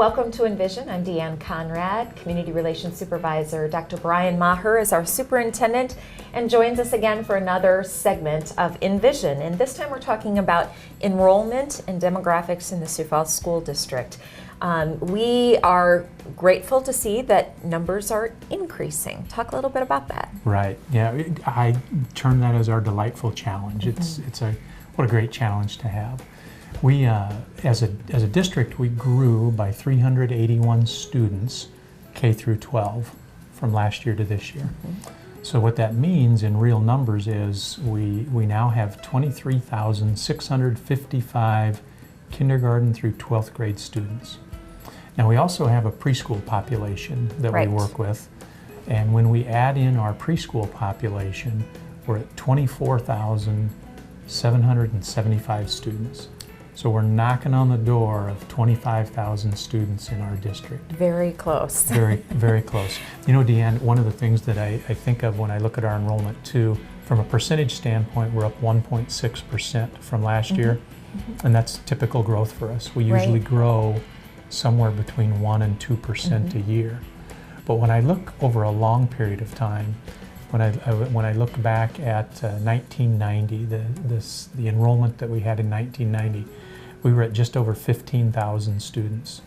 welcome to Envision. I'm Deanne Conrad, Community Relations Supervisor. Dr. Brian Maher is our superintendent and joins us again for another segment of Envision. And this time we're talking about enrollment and demographics in the Sioux Falls School District. We are grateful to see that numbers are increasing. Talk a little bit about that. Right. Yeah, I term that as our delightful challenge. What a great challenge to have. We, as a district, we grew by 381 students, K through 12, from last year to this year. So what that means in real numbers is we now have 23,655 kindergarten through 12th grade students. Now we also have a preschool population that we work with, and when we add in our preschool population, we're at 24,775 students. So we're knocking on the door of 25,000 students in our district. Very close. Very, very close. You know, Deanne, one of the things that I think of when I look at our enrollment too, from a percentage standpoint, we're up 1.6% from last year, and that's typical growth for us. We usually grow somewhere between 1 and 2% a year. But when I look over a long period of time, when I look back at 1990, the enrollment that we had in 1990, we were at just over 15,000 students.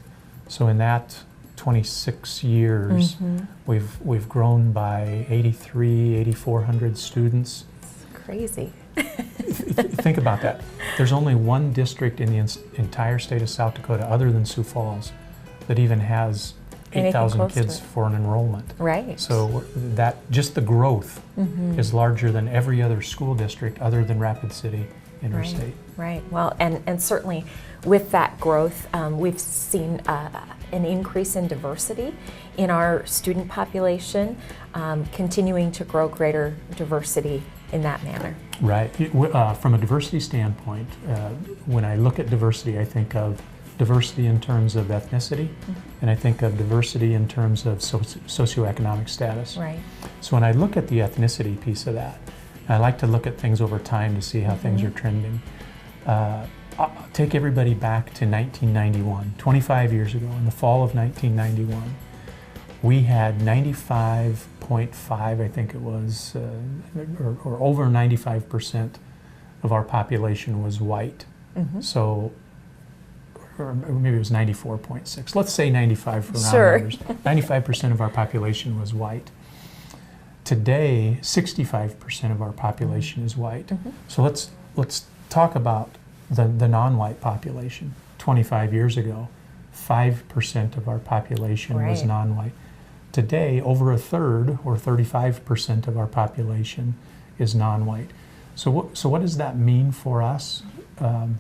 So in that 26 years, we've grown by 8,400 students. It's crazy. Think about that. There's only one district in the entire state of South Dakota, other than Sioux Falls, that even has 8,000 kids for an enrollment. Right. So that just the growth is larger than every other school district other than Rapid City Interstate. Right. Well, and certainly with that growth, we've seen an increase in diversity in our student population, continuing to grow greater diversity in that manner. Right. From a diversity standpoint, when I look at diversity, I think of diversity in terms of ethnicity, and I think of diversity in terms of socioeconomic status. Right. So when I look at the ethnicity piece of that, I like to look at things over time to see how things are trending. I'll take everybody back to 1991, 25 years ago, in the fall of 1991. We had 95.5, I think it was, or over 95% of our population was white. So, or maybe it was 94.6. Let's say 95 for round numbers. 95% of our population was white. Today, 65% of our population is white. So let's talk about the non-white population. 25 years ago, 5% of our population was non-white. Today, over a third, or 35% of our population, is non-white. So what does that mean for us?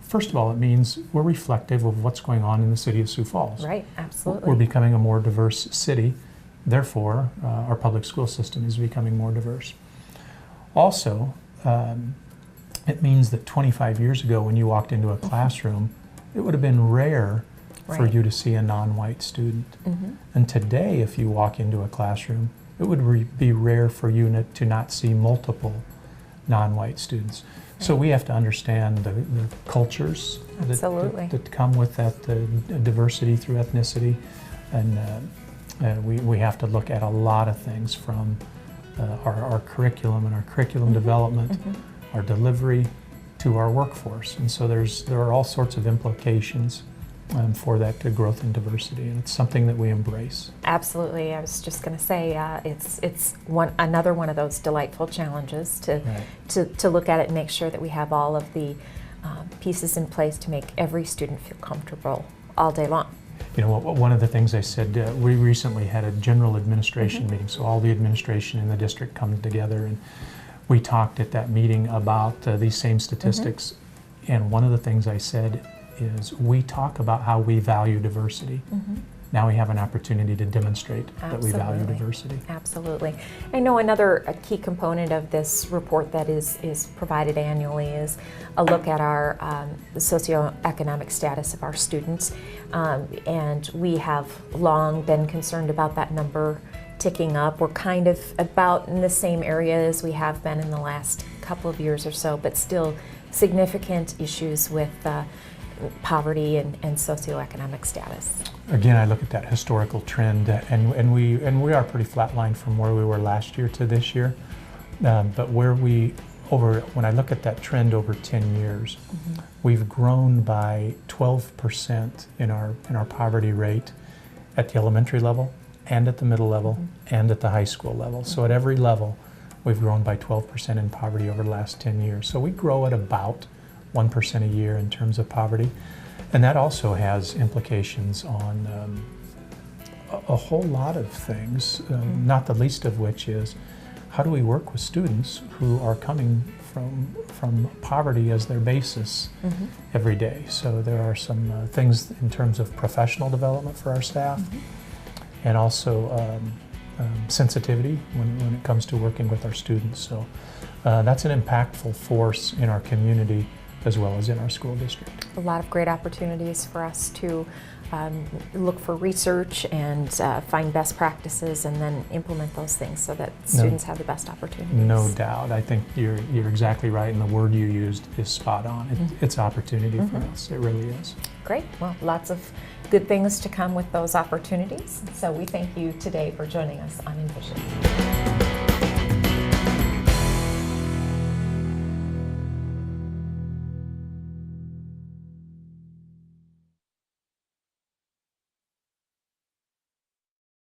First of all, it means we're reflective of what's going on in the city of Sioux Falls. Right, absolutely. We're becoming a more diverse city. Therefore, our public school system is becoming more diverse. Also, it means that 25 years ago when you walked into a classroom, it would have been rare for you to see a non-white student. And today, if you walk into a classroom, it would be rare for you to not see multiple non-white students. So we have to understand the cultures that come with that diversity through ethnicity, and we have to look at a lot of things from our curriculum and our curriculum development, our delivery, to our workforce. And so there are all sorts of implications for that growth and diversity, and it's something that we embrace. Absolutely. I was just going to say it's another one of those delightful challenges to look at it and make sure that we have all of the pieces in place to make every student feel comfortable all day long. You know, one of the things I said, we recently had a general administration meeting, so all the administration in the district come together, and we talked at that meeting about these same statistics. And one of the things I said is we talk about how we value diversity. Now we have an opportunity to demonstrate that we value diversity. Absolutely. I know another key component of this report that is provided annually is a look at our socioeconomic status of our students. And we have long been concerned about that number ticking up. We're kind of about in the same area as we have been in the last couple of years or so, but still significant issues with poverty and socioeconomic status? Again, I look at that historical trend, and we are pretty flatlined from where we were last year to this year. But when I look at that trend over 10 years, we've grown by 12% in our poverty rate at the elementary level, and at the middle level, and at the high school level. So at every level, we've grown by 12% in poverty over the last 10 years. So we grow at about 1% a year in terms of poverty. And that also has implications on a whole lot of things, not the least of which is how do we work with students who are coming from poverty as their basis every day. So there are some things in terms of professional development for our staff, and also sensitivity when it comes to working with our students. So that's an impactful force in our community as well as in our school district. A lot of great opportunities for us to look for research and find best practices and then implement those things so that students have the best opportunities. No doubt. I think you're exactly right, and the word you used is spot on. It's opportunity for us. It really is. Great. Well, lots of good things to come with those opportunities. So we thank you today for joining us on Envision.